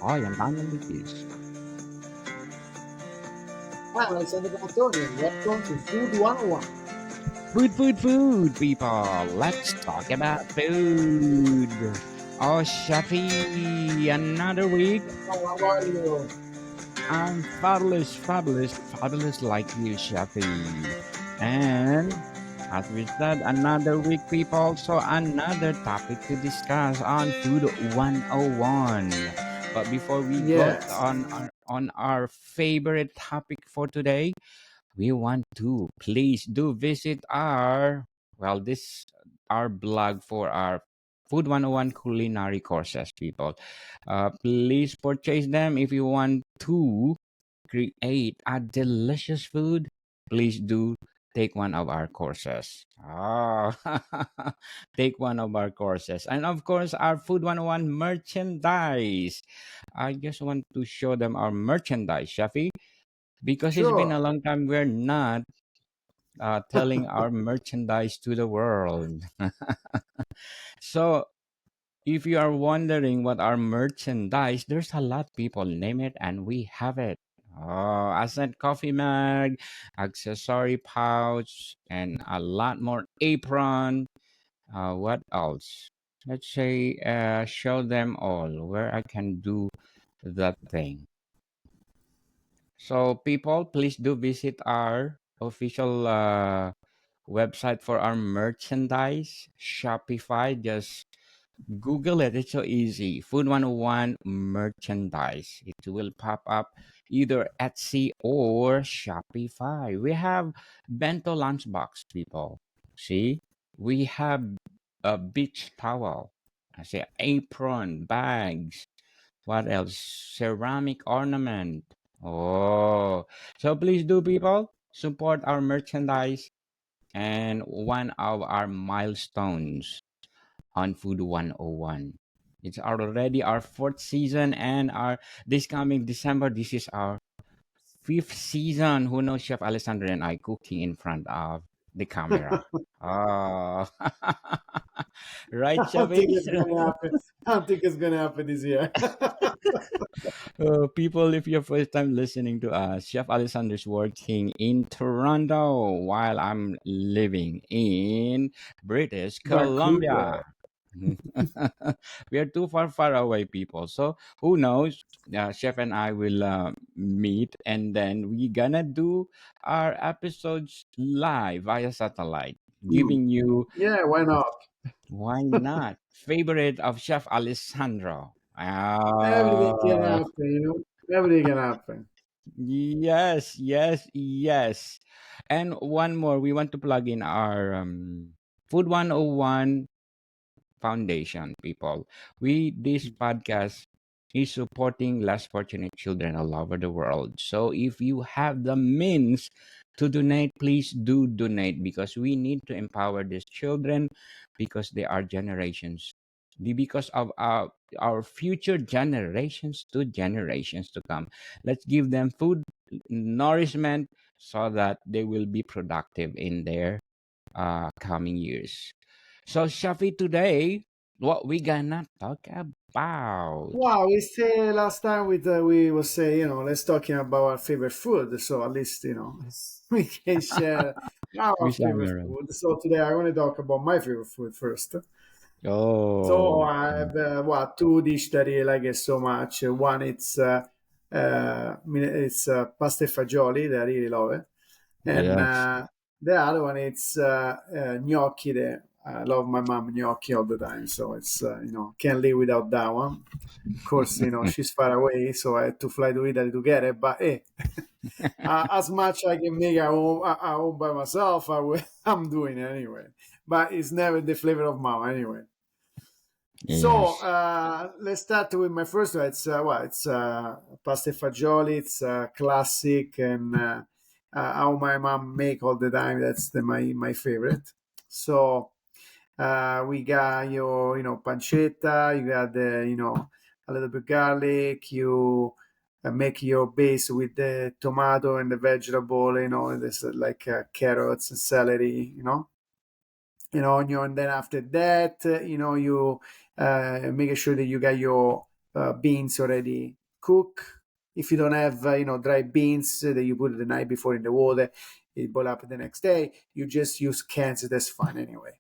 I am Daniel Lipis. Hi, I'm Alessandro Panattoni, and welcome to Food 101. Food, people. Let's talk about food. Oh, Shafi, another week. How are you? I'm fabulous like you, Shafi. And as we said, another week, people. So another topic to discuss on Food 101. But before we go Yes, on our favorite topic for today, we want to please do visit this our blog for our Food 101 culinary courses, people. Please purchase them if you want to create a delicious food. Please do take one of our courses. Take one of our courses. And of course, our Food 101 merchandise. I just want to show them our merchandise, Shafi, because it's been sure. a long time we're not telling our merchandise to the world. So if you are wondering what our merchandise, there's a lot people name it and we have it. Oh, Ascent coffee mug, accessory pouch, and a lot more apron. What else? Let's say show them all where I can do that thing. So people, please do visit our official website for our merchandise, Shopify. Just Google it. It's so easy. Food 101 merchandise. It will pop up either Etsy or Shopify. We have bento lunchbox, people. See? We have a beach towel. I say apron, bags. What else? Ceramic ornament. Oh. So please do, people, support our merchandise and one of our milestones on Food 101. It's already our fourth season, and our this coming December, this is our fifth season. Who knows, Chef Alessandro and I cooking in front of the camera. Oh, right, I don't Chef? think it's gonna happen. I don't think it's gonna happen this year. People, if you're first time listening to us, Chef Alessandro is working in Toronto while I'm living in British Vancouver. Columbia. We are too far away, people. So who knows? Chef and I will meet, and then we gonna do our episodes live via satellite, Hmm. giving you Yeah, why not? why not favorite of Chef Alessandro. Everything can happen. Everything can happen. Yes. And one more, we want to plug in our Food 101 Foundation, people. This podcast is supporting less fortunate children all over the world. So if you have the means to donate, please do donate because we need to empower these children because they are generations. Because of our future generations to generations to come. Let's give them food, nourishment, so that they will be productive in their coming years. So, Shafi, today, what we gonna talk about? Wow, we say last time we will say let's talking about our favorite food. So at least we can share our We favorite summarize. food. So today I want to talk about my favorite food first. So Oh, I have two dishes that I like it so much. One it's pasta e fagioli that I really love it, and yes. the other one it's gnocchi. That I love my mom gnocchi all the time, so it's can't live without that one. Of course, she's far away, so I had to fly to Italy to get it. But hey, as much I can make at home by myself, I'm doing it anyway. But it's never the flavor of mom anyway. So Yes. let's start with my first one. It's pasta e fagioli. It's classic and how my mom make all the time. That's my favorite. So we got your pancetta. You got the a little bit garlic. You make your base with the tomato and the vegetable. There's like carrots and celery. Onion. And then after that, you make sure that you got your beans already cooked. If you don't have, dry beans that you put the night before in the water, it boil up the next day. You just use cans. That's fine anyway.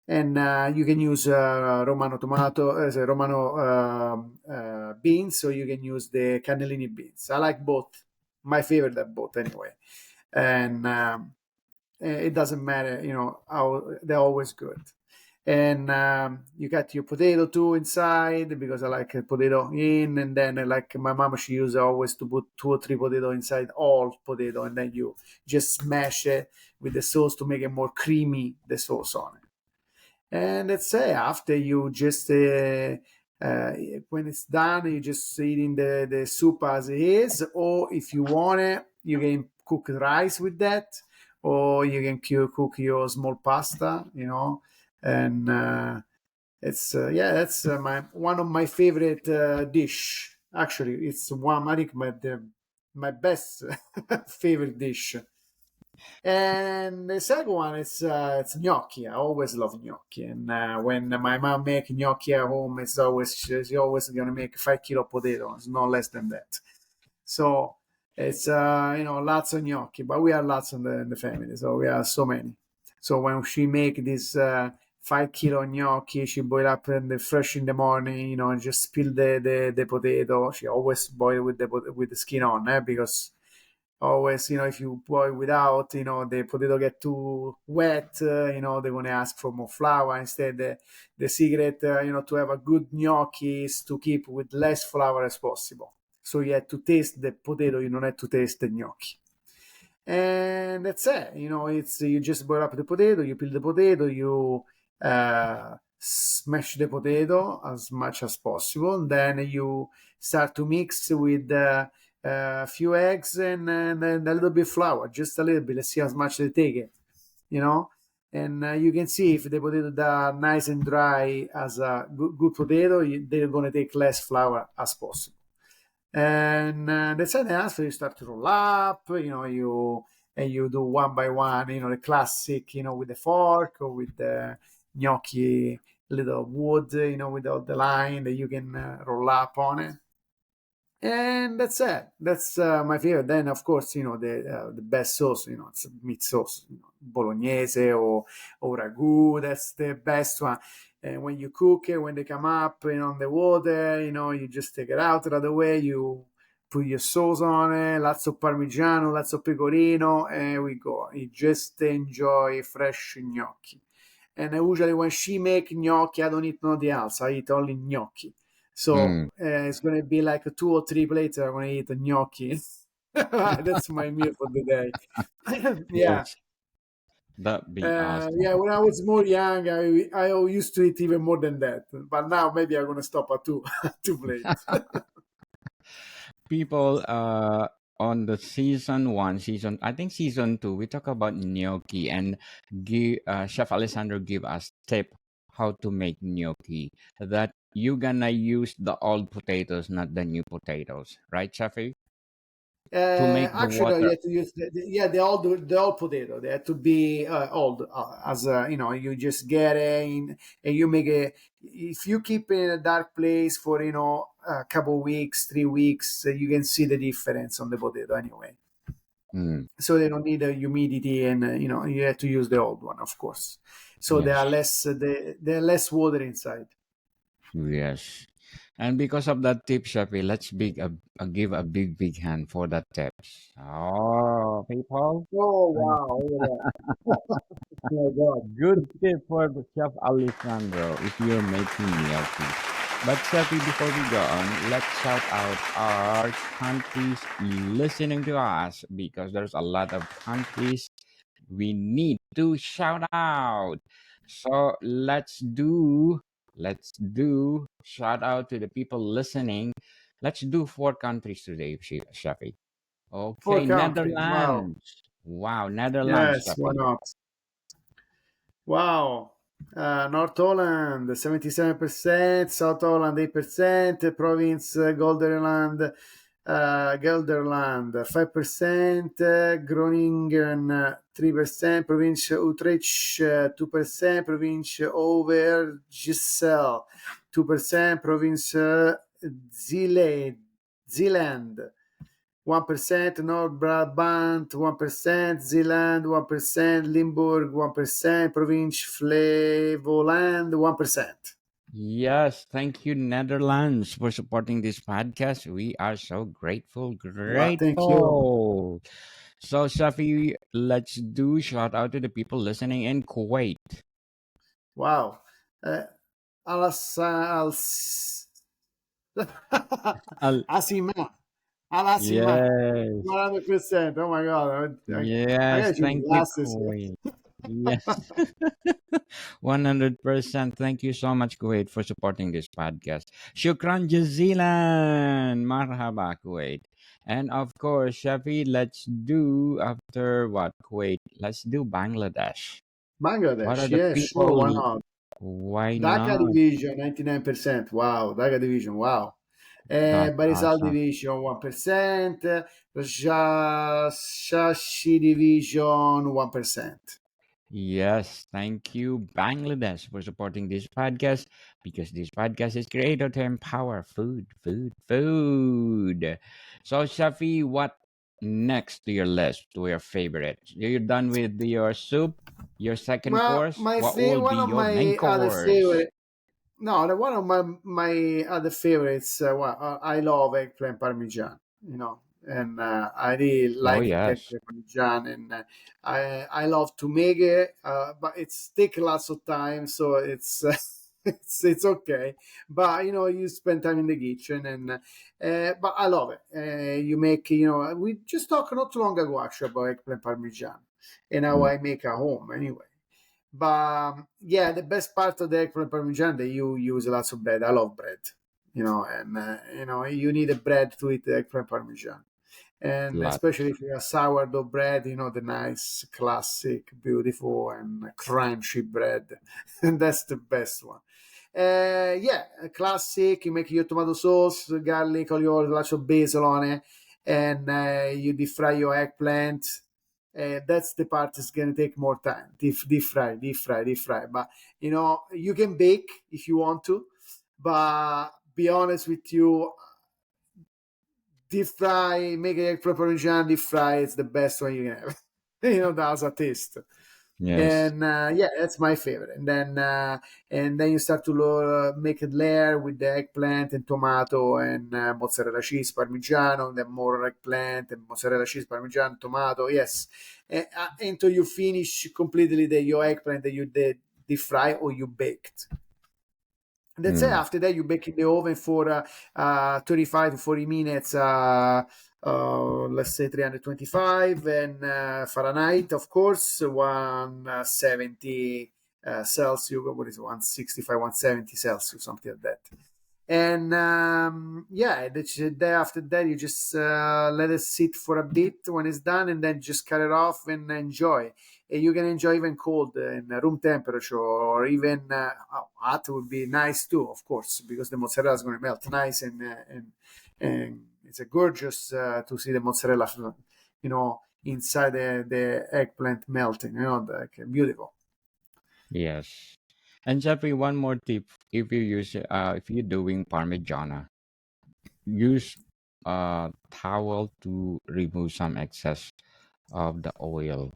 And you can use Romano tomato, Romano beans, or you can use the cannellini beans. I like both. My favorite are both anyway. And it doesn't matter, how they're always good. And you got your potato too inside, because I like a potato in, and then like my mama, she used always to put 2 or 3 potato inside all potato, and then you just smash it with the sauce to make it more creamy, the sauce on it. And let's say after you just when it's done, you just eating the soup as it is, or if you want it, you can cook rice with that, or you can cook your small pasta, and it's that's my one of my favorite dish. Actually, it's one, I think, my best favorite dish. And the second one is it's gnocchi. I always love gnocchi, and when my mom make gnocchi at home, it's always she's always gonna make 5 kilo potatoes, no less than that. So it's lots of gnocchi, but we are lots in the family, so we are so many. So when she make this 5 kilo gnocchi, she boil up fresh in the morning, and just peel the potato. She always boil with the skin on, because always, if you boil without, the potato get too wet, they're going to ask for more flour. Instead, the secret, to have a good gnocchi is to keep with less flour as possible. So you have to taste the potato, you don't have to taste the gnocchi. And that's it. It's you just boil up the potato, you peel the potato, you smash the potato as much as possible. Then you start to mix with a few eggs and a little bit flour, just a little bit. Let's see how much they take it, And you can see if the potatoes are nice and dry as a good potato, they're going to take less flour as possible. And that's it. After you start to roll up, you do one by one, the classic, with the fork or with the gnocchi, little wood, with all the line that you can roll up on it. And that's it. That's my favorite. Then, of course, the best sauce, it's meat sauce, bolognese or ragu. That's the best one. And when you cook it, when they come up, on the water, you just take it out right away. You put your sauce on it, lots of parmigiano, lots of pecorino, and we go. You just enjoy fresh gnocchi. And usually when she make gnocchi, I don't eat nothing else. I eat only gnocchi. So Mm, it's going to be like 2 or 3 plates. I'm going to eat gnocchi. That's my meal for the day. Yeah. yes, that'd be awesome. Yeah, when I was more young, I used to eat even more than that. But now maybe I'm going to stop at two, 2 plates. People on the season 1, I think season 2, we talk about gnocchi, and Chef Alessandro give us tip how to make gnocchi, that you gonna use the old potatoes, not the new potatoes, right, Chefy? To make the Actually, no, you water. have to use the old potato. They have to be old, as you just get it in, and you make it. If you keep it in a dark place for a couple weeks, 3 weeks, you can see the difference on the potato anyway. Mm, So they don't need the humidity, and you have to use the old one, of course. So there are yes. less water inside. Yes. And because of that tip, Shafi, let's give a big hand for that tips. Oh, people. Oh And wow! Look at that. Oh my God. good tip for the Chef Alessandro if you're making gnocchi. But Shafi, before we go on, let's shout out our countries listening to us, because there's a lot of countries we need to shout out. So let's do shout out to the people listening. Let's do 4 countries today, Shafi. Four Okay, countries. Wow. Netherlands. Wow, Netherlands, Yes. Why Shafi. not? Wow. North Holland 77%, South Holland 8%, province Gelderland 5%, Groningen 3%, province Utrecht 2%, province Overijssel 2%, province Zealand, Zealand 1%, North Brabant 1%, Zealand 1%, Limburg 1%, Province Flevoland 1%. Yes, thank you, Netherlands, for supporting this podcast. We are so grateful, Well, thank you. grateful. So, Shafi, let's do shout out to the people listening in Kuwait. Wow. Uh, Alas, Al- Asima. Alasima. yes, 100%. Oh my God. I yes, got your thank you, glasses. Kuwait. Yes, 100%. Thank you so much, Kuwait, for supporting this podcast. Shukran jazilan. Marhaba, Kuwait. And of course, Shafi, let's do after what, Kuwait? Let's do Bangladesh. What are Bangladesh. the Yeah, sure. Why people? not? Why Dhaka not? division, 99%. Wow. Dhaka division. Wow. Barisal Dakasa. division, 1%. Shashi division, 1%. Yes, thank you, Bangladesh, for supporting this podcast because this podcast is created to empower food, food, food. So, Shafi, what next to your list, to your favorite? You're done with your soup, your second Well, course. What will be one of your main my other course? favorite. No, one of my other favorites. I love eggplant parmesan. And I really Oh, like yes. eggplant parmesan, and I love to make it, but it's take lots of time, so it's it's okay. But you spend time in the kitchen, and but I love it. You make, we just talked not too long ago actually about eggplant parmesan, and how Mm, I make at home anyway. But yeah, the best part of the eggplant parmesan that you use lots of bread. I love bread, and you need a bread to eat the eggplant parmesan, and lot. especially if you have sourdough bread, the nice, classic, beautiful, and crunchy bread, and that's the best one. Yeah, a classic. You make your tomato sauce, garlic, olive, lots of basil on it, and you deep fry your eggplant. That's the part that's gonna take more time. Deep fry, deep fry, deep fry. But you can bake if you want to. But be honest with you, deep fry, make an egg preparation, deep fry. It's the best one you can have. That's a taste. Yes. And yeah, that's my favorite. And then you start to make a layer with the eggplant and tomato and mozzarella cheese, parmigiano, and then more eggplant and mozzarella cheese, parmigiano, tomato. Yes, until you finish completely your eggplant that you did deep fry or you baked. That's it. Mm, After that, you bake in the oven for 35 to 40 minutes. Let's say 325 and Fahrenheit, of course, 170 Celsius. What is it, 165, 170 Celsius, something like that. And yeah, the day after that, you just let it sit for a bit when it's done, and then just cut it off and enjoy. And you can enjoy even cold in room temperature, or even hot would be nice too, of course, because the mozzarella is going to melt nice, and it's a gorgeous to see the mozzarella, inside the eggplant melting. Like beautiful. yes. And Jeffrey, one more tip: if you're doing Parmigiana, use a towel to remove some excess of the oil.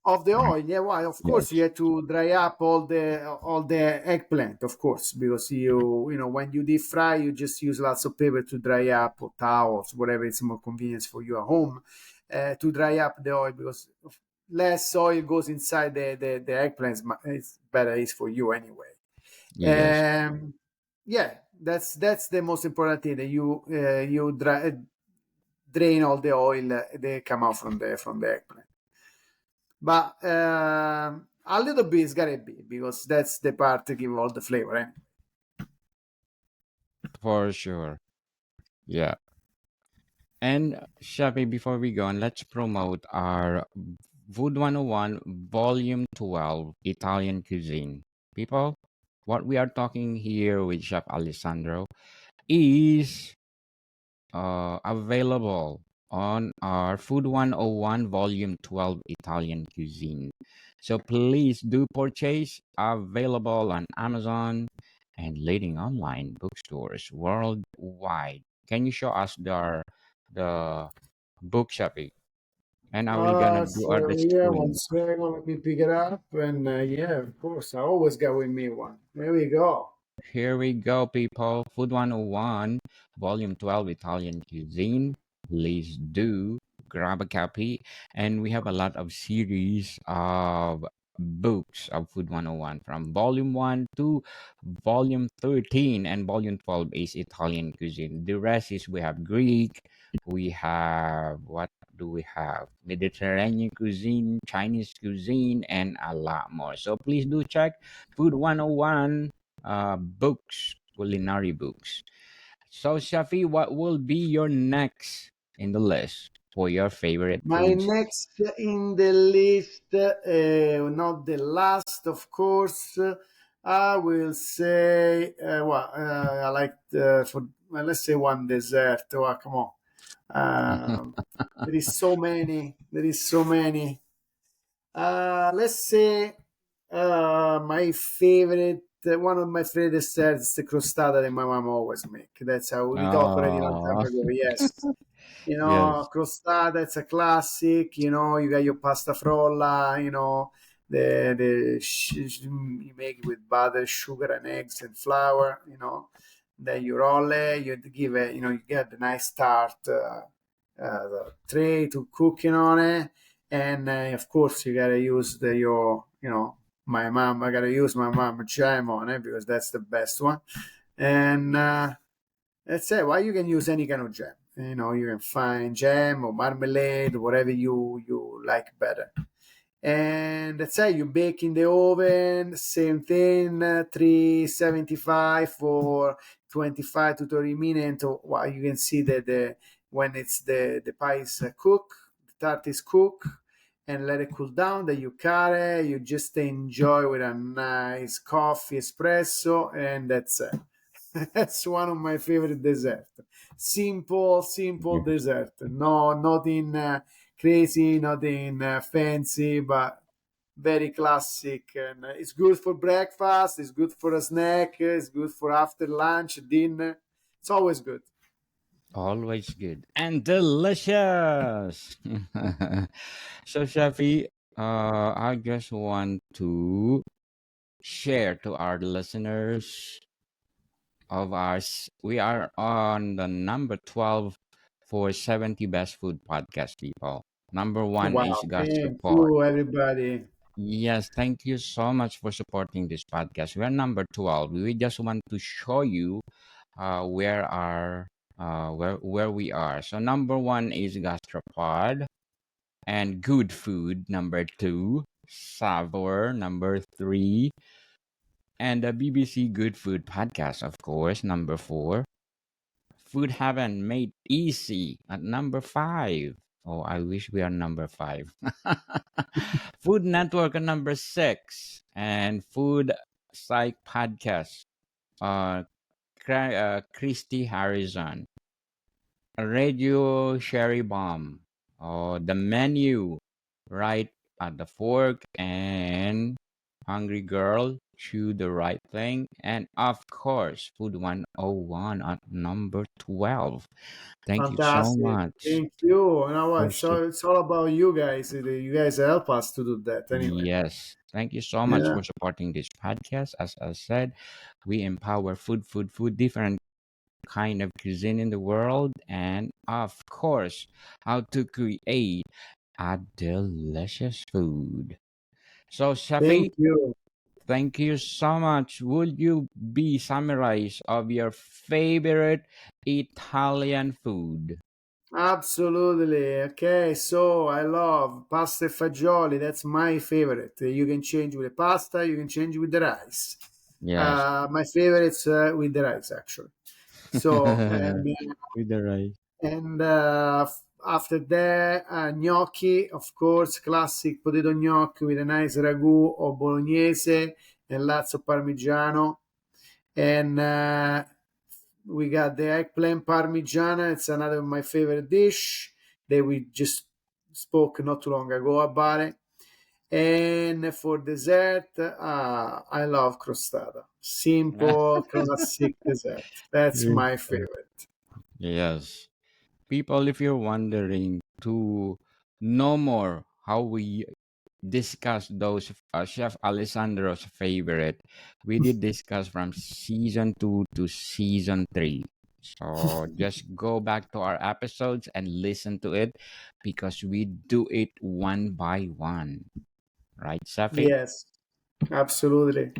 Of the Right. oil, yeah, well, of course you Yes. have to dry up all the eggplant, of course, because when you deep fry, you just use lots of paper to dry up, or towels, whatever it's more convenient for you at home, to dry up the oil, because less oil goes inside the eggplants, it's better is for you anyway. Yes. um yeah, that's the most important thing, that you drain all the oil that come out from the eggplant. But a little bit is gotta be, because that's the part to give all the flavor. Eh? For sure. Yeah. And Shafi, before we go on, let's promote our Food 101 Volume 12 Italian Cuisine. People, what we are talking here with Chef Alessandro is available on our Food 101 Volume 12 Italian Cuisine. So please do purchase, available on Amazon and leading online bookstores worldwide. Can you show us the book, Shafi? And I will gonna do So our the yeah, one screen. second, let me pick it up. And yeah, of course, I always got with me one. There we go. Here we go, people. Food 101, Volume 12, Italian Cuisine. Please do grab a copy. And we have a lot of series of books of Food 101 from Volume 1 to Volume 13. And Volume 12 is Italian Cuisine. The rest is we have Greek, we have, what do we have? Mediterranean cuisine, Chinese cuisine, and a lot more. So please do check Food 101 books, culinary books. So, Shafi, what will be your next in the list for your favorite My foods? next in the list, not the last, of course. I will say, I like for well, let's say one dessert. Oh, come on. There is so many. There is so many. Let's say my favorite, one of my favorite desserts is the crostata that my mom always make. That's how we talked already a long time Oh, ago. Yes, yes. crostata, it's a classic. You got your pasta frolla. You make it with butter, sugar, and eggs and flour. Then you roll it. You give it. You get the nice tart tray to cooking on it, and of course you gotta use my mom. I gotta use my mom jam on it because that's the best one, and that's it. Well, you can use any kind of jam. You can find jam or marmalade, whatever you like better. And that's it. You bake in the oven, same thing, 375 for 25 to 30 minutes. Well, you can see that when it's the pie is cooked, the tart is cooked, and let it cool down. Then you cut it. You just enjoy with a nice coffee espresso, and that's it. That's one of my favorite desserts. Simple Yes. dessert. No, nothing crazy, nothing fancy, but very classic. And it's good for breakfast. It's good for a snack. It's good for after lunch, dinner. It's always good. Always good and delicious. So, Shafi, I just want to share to our listeners of ours. We are on the number 12 for 70 best food podcast people. Number one is Wow! Thank Gastropod. you, everybody. Yes, thank you so much for supporting this podcast. We're number 12. We just want to show you where we are. So number one is Gastropod and Good Food number two, Savor number three, and the BBC Good Food podcast, of course, number four. Food Heaven Made Easy at number five. Oh, I wish we are number five. Food Network at number six. And Food Psych Podcast. Uh, Christy Harrison. Radio Sherry Bomb. Oh, the menu. Right at the fork. And Hungry Girl. Chew the Right Thing. And of course, Food 101 at number 12. Thank you so Fantastic. much Thank you. You know what? for It's all about you guys. You guys help us to do that anyway. yes. Thank you so much Yeah. for supporting this podcast. As I said, we empower food, different kind of cuisine in the world, and of course, how to create a delicious food. So, Thank Shafi, you. thank you so much. Would you be summarize of your favorite Italian food? Absolutely. Okay, so I love pasta e fagioli. That's my favorite. You can change with the pasta, you can change with the rice. Yes. My favorite's with the rice, actually. So, With the rice. and after that, gnocchi, of course, classic potato gnocchi with a nice ragu or bolognese and lots of parmigiano. And we got the eggplant parmigiana. It's another of my favorite dish that we just spoke not too long ago about it. And for dessert, I love crostata. Simple, classic dessert. That's my favorite. Yes. People, if you're wondering to know more how we discuss those Chef Alessandro's favorite, we did discuss from season 2 to season 3. So just go back to our episodes and listen to it because we do it one by one. Right, Safi? Yes, absolutely.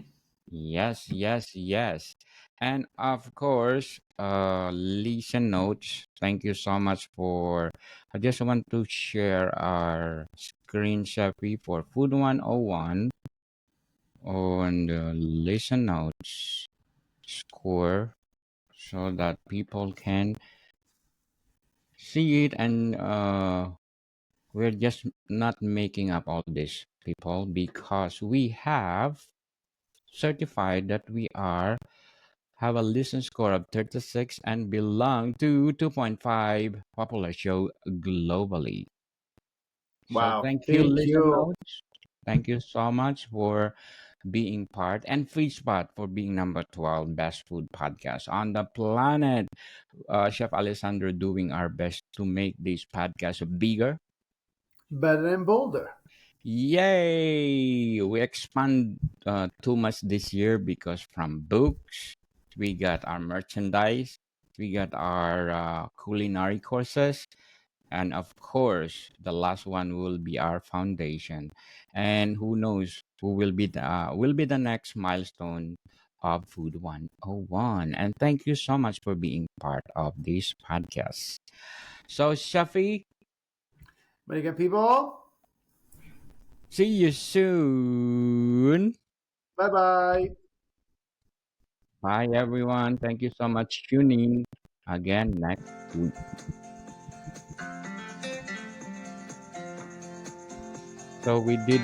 Yes, yes, yes. And of course, listen notes. Thank you so much for. I just want to share our screen Shafi for Food 101 on the listen notes score so that people can see it and we're just not making up all this people because we have certified that we are have a listen score of 36 and belong to 2.5 popular show globally. So Wow. thank you, Thank listen you. notes. Thank you so much for being part and free spot for being number 12 best food podcast on the planet. Chef Alessandro doing our best to make this podcast bigger. Better and bolder. Yay! We expand too much this year because from books, we got our merchandise, we got our culinary courses, and of course, the last one will be our foundation. And who knows who will be the next milestone of Food 101. And thank you so much for being part of this podcast. So, Shafi, American people, see you soon. bye bye. Bye, everyone. Thank you so much tuning again next week. So we did